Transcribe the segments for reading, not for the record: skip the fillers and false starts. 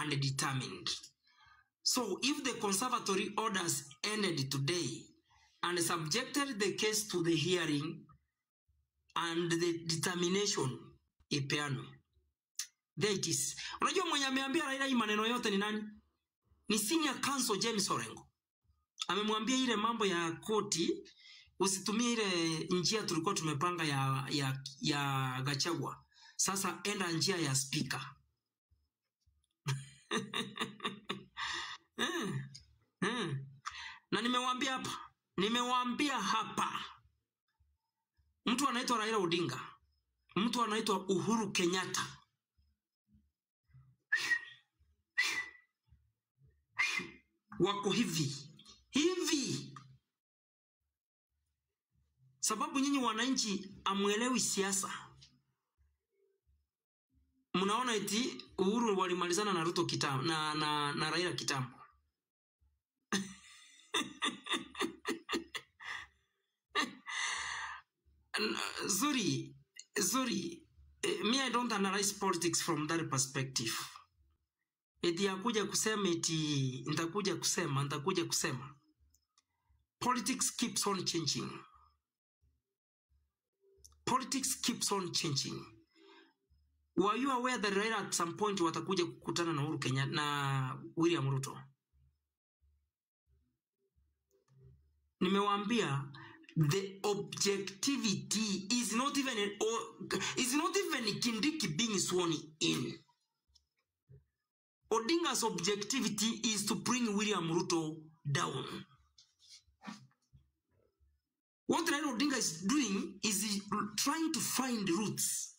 and determined. So if the conservatory orders ended today and subjected the case to the hearing and the determination ipeano, there it is. Unajua mwenye ameambia Raila hii maneno yote ni nani? Ni senior counsel James Orengo. Amemwambia ile mambo ya koti, usitumie ile njia tulikuwa tumepanga ya Gachagua. Sasa enda njia ya speaker. Na nimewaambia hapa. Mtu anaitwa Raila Odinga, mtu anaitwa Uhuru Kenyatta, wako hivi sababu nyinyi wananchi amuelewi siasa. Mnaona eti Uhuru walimalizana na Ruto kitambo na Raila kitambo. Sorry. Me, I don't analyze politics from that perspective. Eti yakuja kusema eti nitakuja kusema. Politics keeps on changing. Politics keeps on changing. Were you aware that Raila at some point watakuja kukutana na Uhuru Kenyatta na William Ruto? Nimewaambia the objectivity is not even Kindiki being sworn in. Odinga's objectivity is to bring William Ruto down. What Raila Odinga is doing is trying to find roots.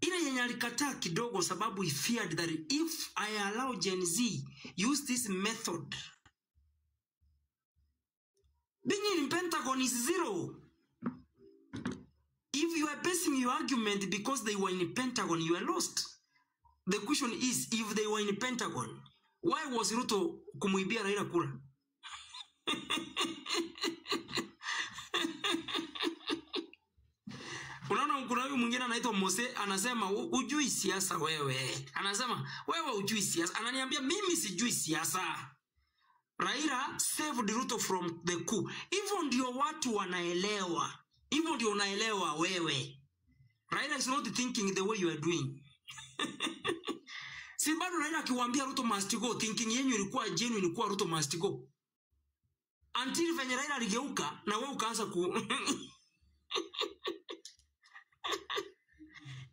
Ile yenye alikataa kidogo sababu he feared that if I allow Gen Z use this method, being in Pentagon is zero. If you are basing your argument because they were in Pentagon, you are lost. The question is, if they were in Pentagon, why was Ruto kumuibia Raila kura? Unaona kuna huyu mwingine anaitwa Mose anasema ujui siasa wewe. Anasema wewe ujui siasa. Ananiambia mimi sijui siasa. Raila saved Ruto from the coup. Hivyo ndio watu wanaelewa. Hivyo ndio unaelewa wewe. Raila is not thinking the way you are doing. Si bado Raila akiwaambia Ruto must go, thinking yenyu ilikuwa genuine, ilikuwa Ruto must go. Until venye Raila aligeuka na wewe ukaanza ku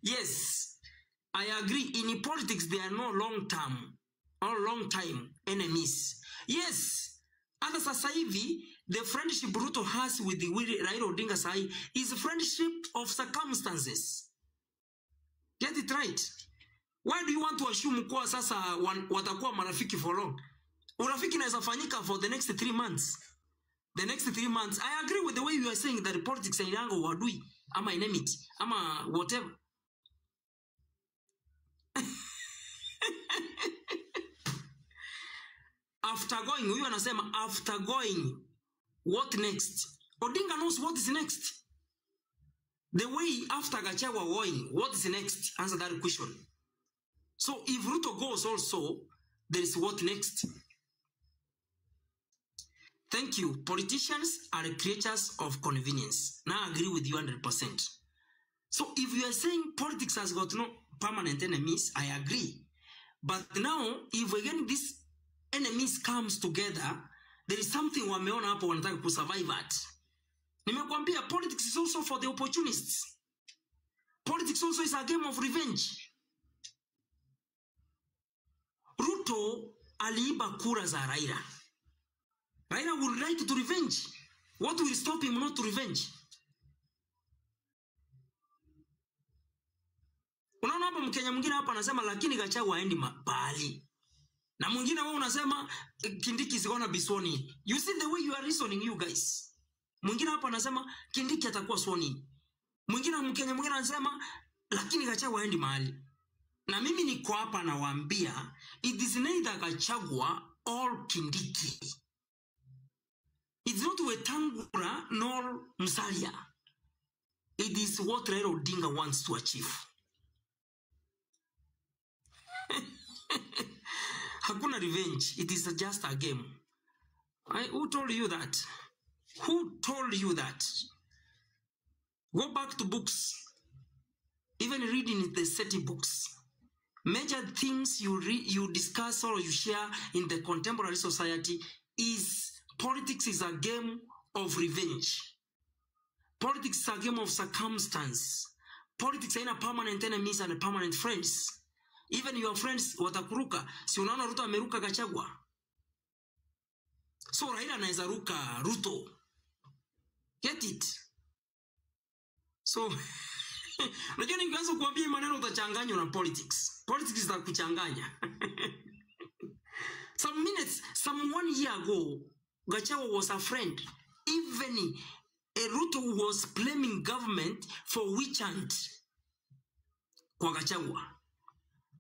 Yes, I agree. In politics, there are no long-term or long-time enemies. Yes, and sasa hivi, the friendship Ruto has with the Raila Odinga sai is a friendship of circumstances. Get it right. Why do you want to assume kuwa sasa watakuwa marafiki for long? Urafiki inaweza fanyika for the next 3 months. The next 3 months, I agree with the way you are saying that politics in yango wadui, ama enmity, ama whatever. After going, huyu anasema after going, what next? Odinga knows what is next. The way after Gachagua going, what is next? Answer that question. So if Ruto goes also, there is what next? Thank you. Politicians are creatures of convenience. Now I agree with you 100%. So if you are saying politics has got no permanent enemies, I agree. But now, if again these enemies comes together, there is something wameona hapo wanataka kusurvive at. Nimekwambia politics is also for the opportunists. Politics also is a game of revenge. Ruto aliiba kura za Raila. Raila would like to revenge. What will stop him not to revenge? Unaona hapa Mkenya mwingine hapa anasema lakini Gachagua haendi mahali. Na mwingine wao unasema Kindiki is gonna be sworn in. You see the way you are reasoning, you guys. Mwingine hapa anasema Kindiki atakuwa sworn in. Mwingine Mkenya mwingine anasema lakini Gachagua haendi mahali. Na mimi niko hapa nawaambia it is neither Gachagua or Kindiki. It's not Wetangula nor Musalia. It is what Raila Odinga wants to achieve. Hakuna revenge. It is just a game. Who told you that? Who told you that? Go back to books. Even reading the SETI books. Major things you discuss or you share in the contemporary society is politics is a game of revenge. Politics is a game of circumstance. Politics ain't a permanent enemies and a permanent friends. Even your friends watakuruka. Si unaona Ruto ameruka Gachagua. So Raila anaweza ruka Ruto. Get it? So unajua ningeanza kuambia maneno utachanganywa na politics. Politics is kuchanganya. Some 1 year ago, Gachagua was a friend. Even Ruto was blaming government for witch hunt. Kwa Gachagua.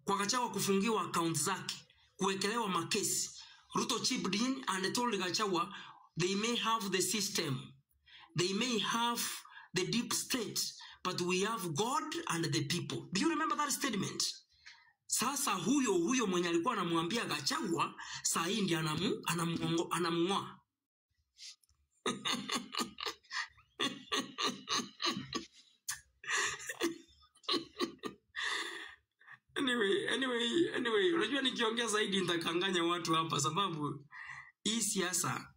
Kwa Gachagua kufungiwa account zake, kuwekelewa makesi. Ruto chipped in and told Gachagua they may have the system. They may have the deep state, but we have God and the people. Do you remember that statement? Sasa huyo mwenye alikuwa anamwambia Gachagua, saa hii ndiye anamngoa. Anyway, unajua nikiongea zaidi nitakanganya watu hapa sababu hii siasa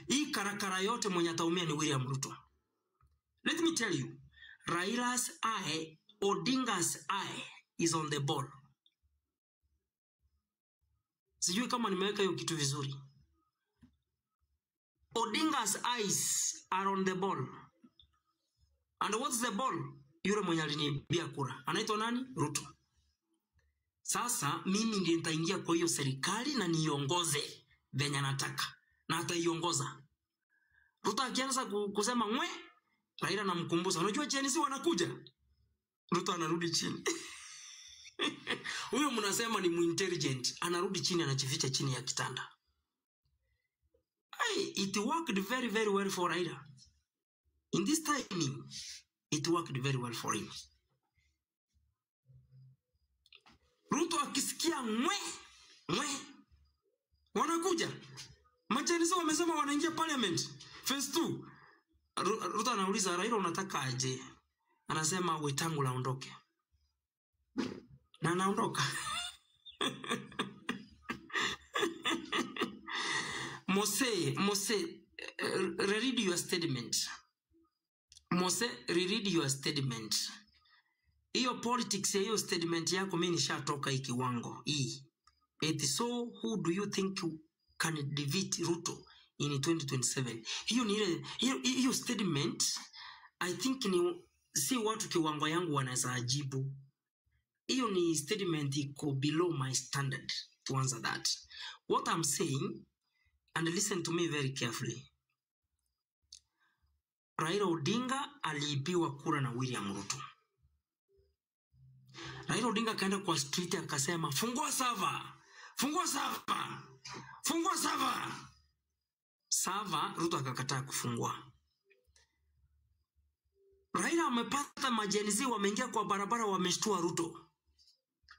hii karakara yote mwenye ataumia ni William Ruto. Let me tell you, Raila's eye, Odinga's eye is on the ball. Sijui kama nimeweka hiyo kitu vizuri. Odinga's eyes are on the ball. And what's the ball? Yule mwenye alinibia kura. Anaitwa nani? Ruto. Sasa mimi ndiye nitaingia kwa hiyo serikali na niongoze venye nataka. Na ataiongoza. Ruto akianza kusema mwe, Raila namkumbuza. Unajua Chinese wanakuja? Ruto anarudi chini. Huyo mnasema ni muintelligent. Anarudi chini anajificha chini ya kitanda. It worked very, very well for Raila. In this timing, it worked very well for him. Ruto akisikia mwe, wanakuja. Machinese wamesema wanaingia parliament. Phase 2. Ruto anauliza Raila unataka aje? Anasema Wetangula aondoke. Na anaondoka. Mose, read your statement. Mose, read your statement. Iyo politics ya hiyo statement yako mimi nishatoka hii kiwango. So who do you think can defeat Ruto in 2027? Hiyo ni ile hiyo statement I think ni si watu kiwango yangu wanaweza ajibu. Hiyo ni statement iko below my standard to answer that. What I'm saying, and listen to me very carefully. Raila Odinga aliibiwa kura na William Ruto. Raila Odinga kaenda kwa street akasema fungua sava. Fungua sava. Fungua sava. Sava Ruto akakataa kufungua. Raila amepata majenizi wameingia kwa barabara wameshtua Ruto.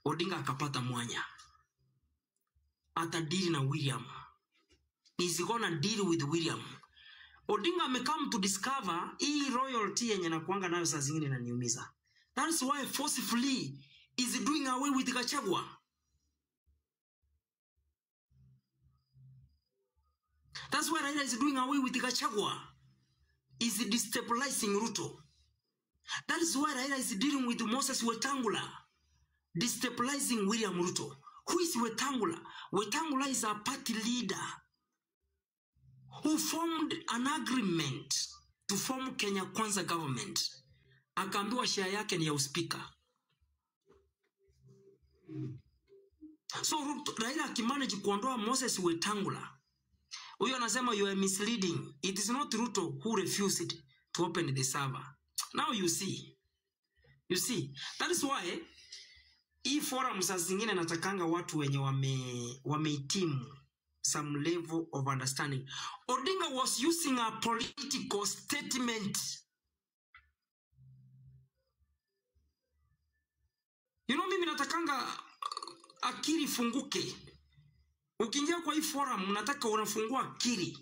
Odinga akapata mwanya. Atadili na William. He's gonna deal with William. Odinga amekam to discover hii royalty yenye nakuanga nayo saa zingine inaniumiza. That's why forcefully is doing away with Gachagua. That's why Raila is doing away with Gachagua. Is destabilizing Ruto. That is why Raila is dealing with Moses Wetangula. Destabilizing William Ruto. Who is Wetangula? Wetangula is a party leader who formed an agreement to form Kenya Kwanza government. Akaambiwa share yake ni ya uspika. So Raila akimanage kuondoa Moses Wetangula. Huyo anasema you are misleading. It is not Ruto who refused to open the server. Now you see. You see. That is why hii forum saa zingine natakanga watu wenye wamehitimu some level of understanding. Odinga was using a political statement. natakanga akili funguke. Ukiingia kwa hii forum nataka unafungua akili.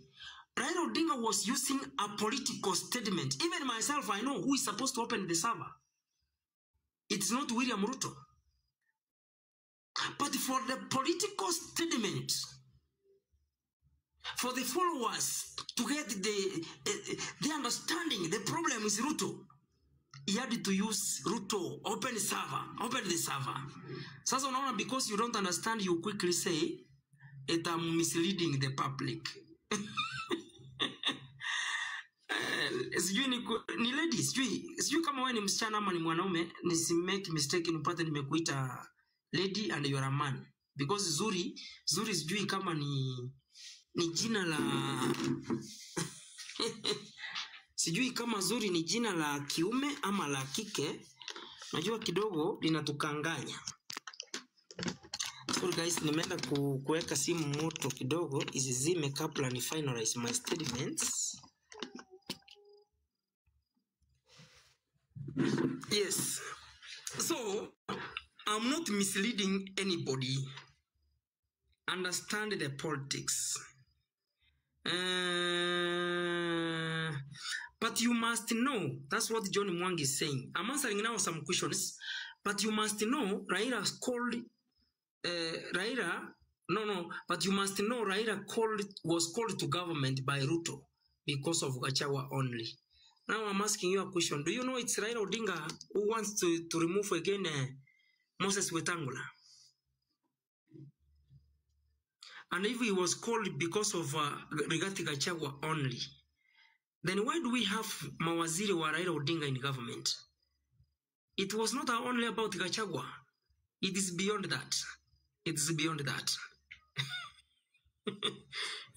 Raila Odinga was using a political statement. Even myself, I know who is supposed to open the server. It's not William Ruto. But for the political statement, for the followers to get the understanding, the problem is Ruto. He had to use Ruto, open the server. Sasa unaona, because you don't understand, you quickly say, it am misleading the public. Sijui ni ladies, sijui kama wewe ni msichana ama ni mwanaume, nisimake mistake nipate nimekuita lady and you are a man. Because zuri sijui kama ni jina la sijui kama zuri ni jina la kiume ama la kike. Najua kidogo linatukanganya. So guys, nimeenda kuweka simu moto kidogo izizime kabla ni finalize my statements. Yes. So, I'm not misleading anybody. Understand the politics. But you must know, that's what John Mwang is saying. I'm answering now some questions, but you must know Raila called but you must know Raila was called to government by Ruto because of Gachagua only. Now I'm asking you a question. Do you know it's Raila Odinga who wants to remove again Moses Wetangula? And if he was called because of Rigathi Gachagua only, then why do we have mawaziri wa Raila Odinga in government? It was not only about Gachagua. It is beyond that. It is beyond that.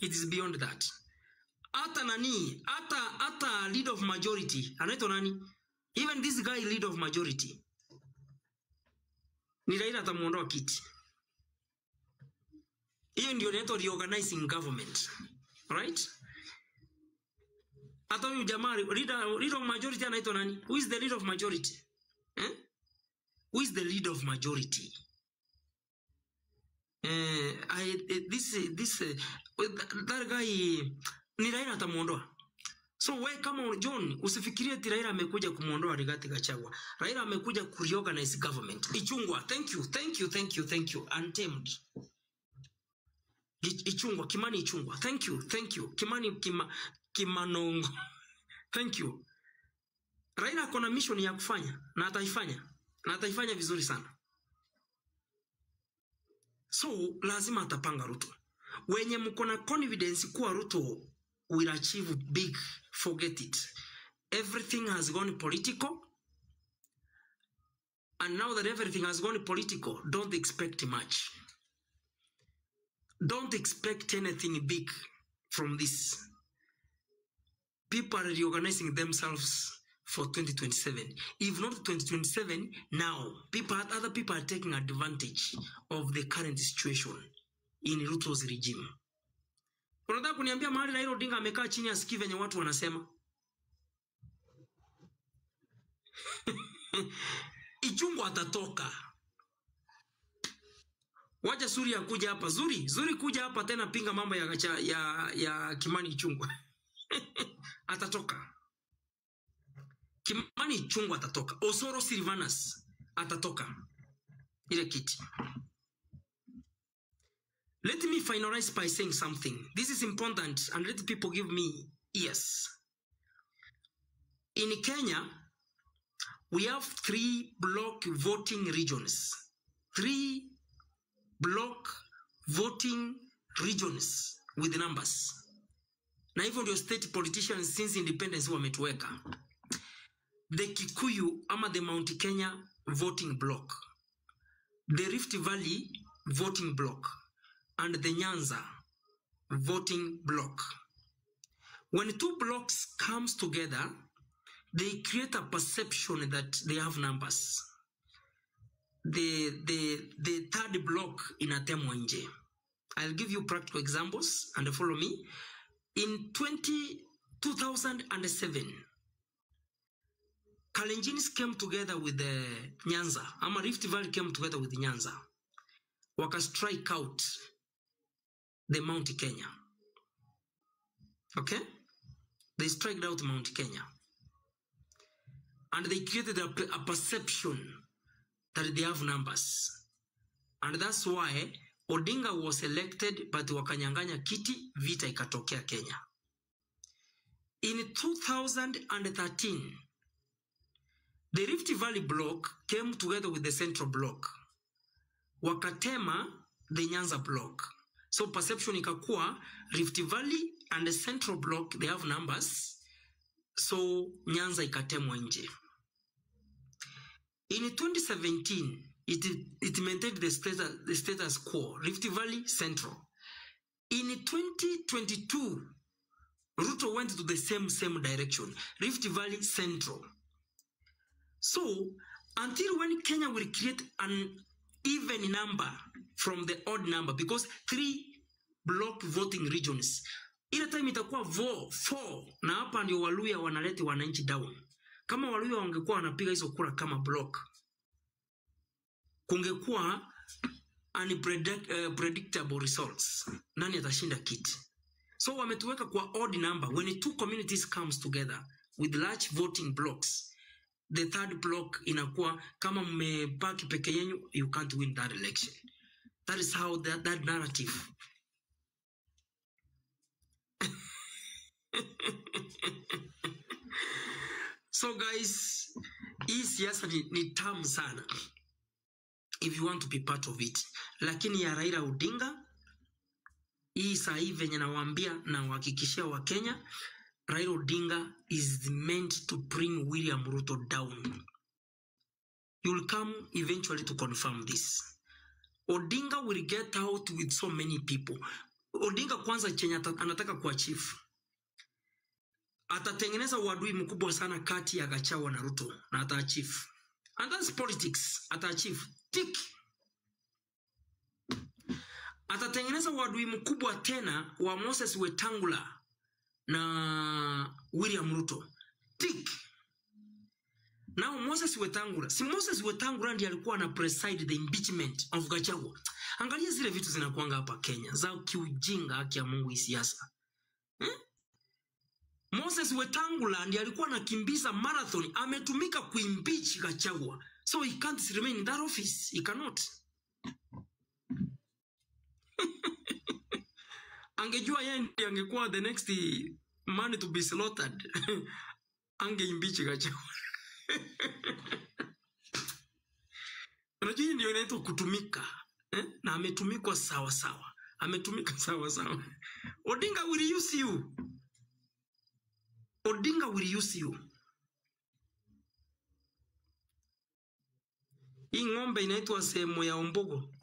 It is beyond that. Ata nani, ata lead of majority. Anaitwa nani? Even this guy lead of majority. Ni Raila atamuondoa kiti. Hiyo ndio inaitwa reorganizing government. Right? Ata huyu jamaa lead of majority anaitwa nani? Who is the lead of majority? Who is the lead of majority? That guy ni Raila atamuondoa. So we kama John usifikirie ati Raila amekuja kumuondoa Rigathi Gachagua. Raila amekuja kureorganize government. Ichungwa, thank you. Untamed. Ichungwa, Kimani Ichungwa. Thank you. Kimanongo. Thank you. Raila akona mission ya kufanya na ataifanya. Na ataifanya vizuri sana. So lazima atapanga Ruto. Wenye mkona confidence kuwa Ruto will achieve big, forget it. Everything has gone political. And now that everything has gone political, don't expect much. Don't expect anything big from this. People are reorganizing themselves for 2027. If not 2027, now other people are taking advantage of the current situation in Ruto's regime. Unataka kuniambia mahali Raila Odinga amekaa chini asikie venye watu wanasema? Ichungwa atatoka. Wacha Zuri kuja hapa. Zuri kuja hapa tena pinga mambo ya Kimani Ichungwa. Atatoka. Kimani Ichungwa atatoka. Osoro Silvanus atatoka. Ile kiti. Let me finalize by saying something. This is important and let people give me ears. In Kenya, we have 3 block voting regions. 3 block voting regions with the numbers. Na hivyo ndio state politicians since independence wametuweka. The Kikuyu ama the Mount Kenya voting block. The Rift Valley voting block. And the Nyanza voting block. When 2 blocks comes together, they create a perception that they have numbers. The third block in inatemwa nje. I'll give you practical examples and follow me. In 2007, Kalenjins came together with the Nyanza. Ama Rift Valley came together with the Nyanza. Waka strike out the Mount Kenya. Okay? They striked out Mount Kenya. And they created a perception that they have numbers. And that's why Odinga was elected, but wakanyanganya kiti, vita ikatokea Kenya. In 2013, the Rift Valley bloc came together with the Central bloc. Wakatema the Nyanza bloc. So perception ikakuwa Rift Valley and the Central bloc, they have numbers. So Nyanza ikatemwa nje. In 2017, it maintained the status quo, Rift Valley Central. In 2022, Ruto went to the same direction, Rift Valley Central. So until when Kenya will create an even number from the odd number, because 3 block voting regions, ile time itakuwa 4, na hapa ndio Waluya wanalete wananchi down. Kama Waluya wangekuwa wanapiga hizo kura kama block, kungekuwa unpredictable results. Nani atashinda kiti? So wametuweka kwa odd number. When 2 communities comes together with large voting blocks, the third block inakuwa kama mmebaki peke yenu, you can't win that election. That is how that narrative. So guys, hii siasa ni tamu sana if you want to be part of it. Lakini ya Raila Odinga, hii saa hii venye nawaambia na wahakikishia wa Kenya, Raila Odinga is meant to bring William Ruto down. You will come eventually to confirm this. Odinga will get out with so many people. Odinga kwanza chenye anataka kwa chief, atatengeneza uadui mkubwa sana kati ya Gachagua na Ruto, na ataachieve. And that's politics. Ataachieve. Tick. Atatengeneza uadui mkubwa tena wa Moses Wetangula na William Ruto. Tick. Now Moses Wetangula, si Moses Wetangula ndiye alikuwa na preside the impeachment of Gachagua. Angalia zile vitu zinakuanga hapa Kenya za kiujinga, haki ya Mungu, siasa. Moses Wetangula ndiye alikuwa anakimbiza marathon, ametumika kuimpeach Gachagua. So he can't remain in that office. He cannot. Angejua yeye ndiye angekuwa the next man to be slaughtered. Angeimpeach Gachagua. Unajua ndio inaitwa kutumika. Na ametumikwa sawa sawa. Ametumika sawa sawa. Odinga will use you. Odinga will use you. Hii ng'ombe inaitwa sehemu ya Ombogo.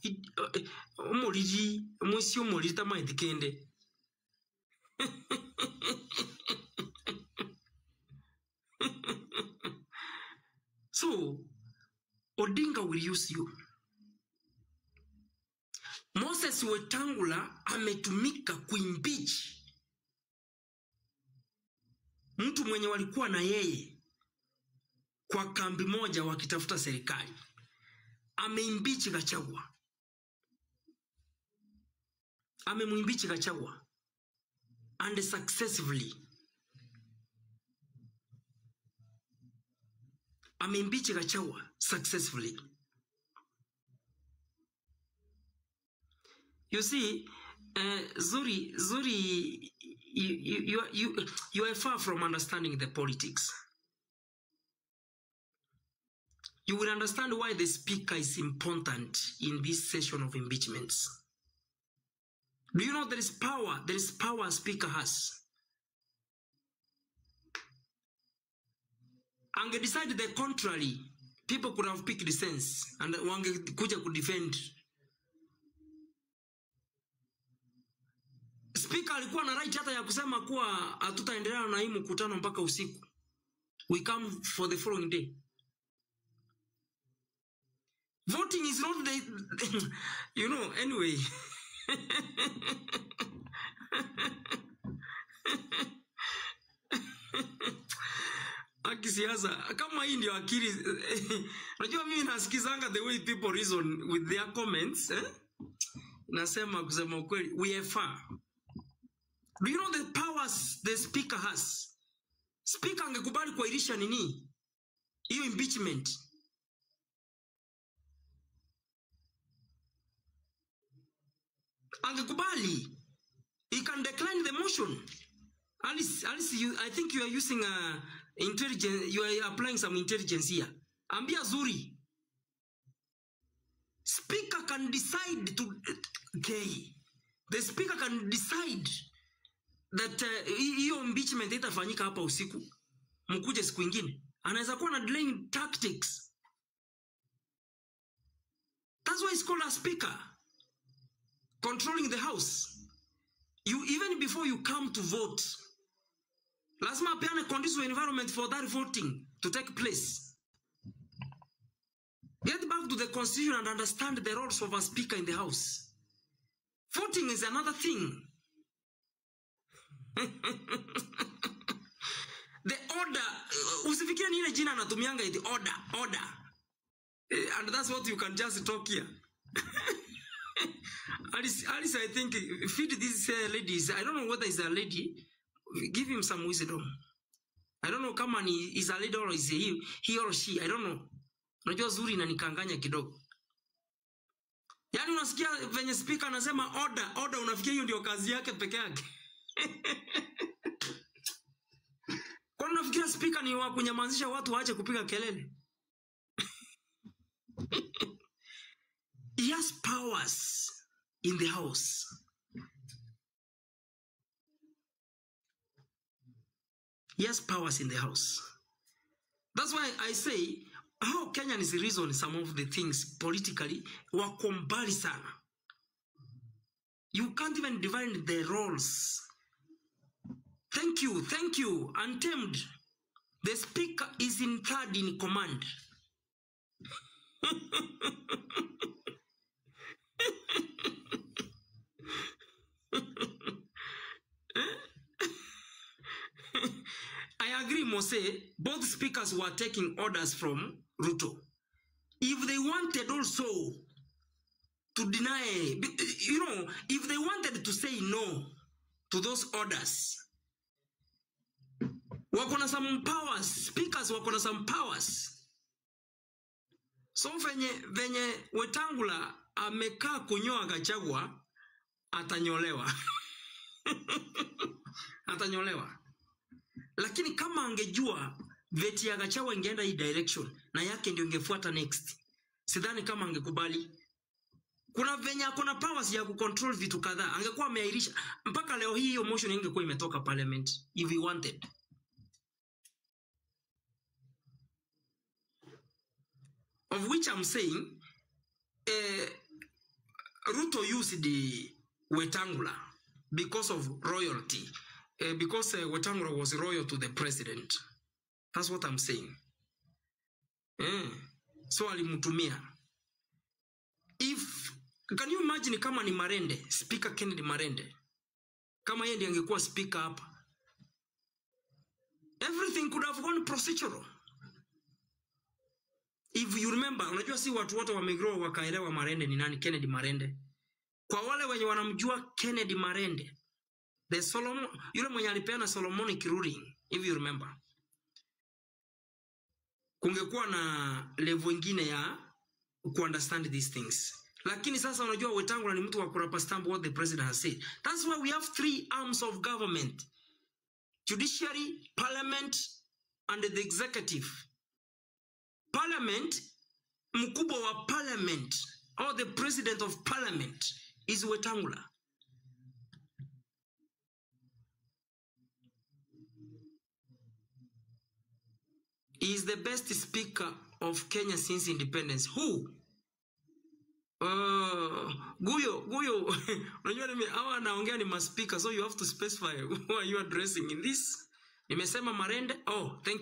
Umoliji, mwisi umoliji tama itikende. So, Odinga will use you. Moses Wetangula ametumika kuimpeach mtu mwenye walikuwa na yeye kwa kambi moja wakitafuta serikali. Ameimpeach Gachagua. Amemuimpeach Gachagua. And successfully. Ameimpeach Gachagua successfully. You see, Zuri, you are far from understanding the politics. You will understand why the speaker is important in this session of impeachments. Do you know there is power? There is power a speaker has. And decided the contrary. People could have picked the sense and wangekuja could defend. Speaker alikuwa na right hata ya kusema kuwa hatutaendelea na hii mkutano mpaka usiku. We come for the following day. Voting is not the you know, anyway. Akisiasa kama hii ndio akili. Unajua mimi nasikizanga the way people reason with their comments, Nasema kusema ukweli, we are far. Do you know the powers the speaker has? Speaker angekubali kuahirisha nini? Hiyo impeachment. Angekubali. He can decline the motion. Alice, I think you are using intelligence. You are applying some intelligence here. Ambia zuri. Speaker can decide to. Okay. The speaker can decide that hiyo impeachment itafanyika hapa usiku. Mkuje siku nyingine. Anaweza kuwa na delaying tactics. That's why it's called a speaker. Controlling the house. You even before you come to vote, lazima apeane conducive environment for that voting to take place. Get back to the constitution and understand the roles of a speaker in the house. Voting is another thing. The order, usifikirie ni ile jina anatumianga the order. And that's what you can just talk here. Alice, I think, feed these ladies. I don't know whether it's a lady. Give him some wisdom. I don't know kama ni is a lady or is he or she. I don't know. Unajua zuri na nikanganya kidogo. Yaani unasikia venye speaker anasema order, unafikia hiyo ndio kazi yake peke yake. Kwa nini unafikiria speaker ni wa kunyamazisha watu waache kupiga kelele? He has powers in the house. He has powers in the house. That's why I say, how Kenyans reason some of the things politically wako mbali sana. You can't even divide the roles. Thank you, Untamed. The speaker is in third in command. I agree, Mose. Both speakers were taking orders from Ruto. If they wanted also to deny, if they wanted to say no to those orders, wakona some powers. Speakers wakona some powers. So venye Wetangula amekaa kunyoa Gachagua, atanyolewa. Atanyolewa. Lakini kama angejua veti ya Gachagua ingeenda hii direction na yake ndio ingefuata next, sidhani kama angekubali. Kuna venye kuna powers ya kucontrol vitu kadhaa, angekuwa ameahirisha mpaka leo hii hiyo motion ingekuwa imetoka parliament if he wanted. Of which I'm saying, Ruto used the Wetangula because of royalty. Because Wetangula was royal to the president. That's what I'm saying. So alimutumia. Can you imagine kama ni Marende, Speaker Kennedy Marende? Kama yeye ndiye angekuwa speaker hapa. Everything could have gone procedural. If you remember, unajua si watu wote wamegrow wakaelewa Marende ni nani, Kennedy Marende. Kwa wale wenye wanamjua Kennedy Marende, the Solomon, yule mwenye alipeana Solomonic ruling, if you remember. Kungekuwa na level nyingine ya ku understand these things. Lakini sasa unajua Wetangula ni mtu wa kurapa stamp what the president has said. That's why we have 3 arms of government: judiciary, parliament, and the executive. Parliament, mkubwa wa parliament, or the president of parliament, is Wetangula. He is the best speaker of Kenya since independence. Who? Guyo. Unajua nime hawa naongea ni ma-speaker, so you have to specify who are you addressing in this. Nimesema Marende. Oh, thank you.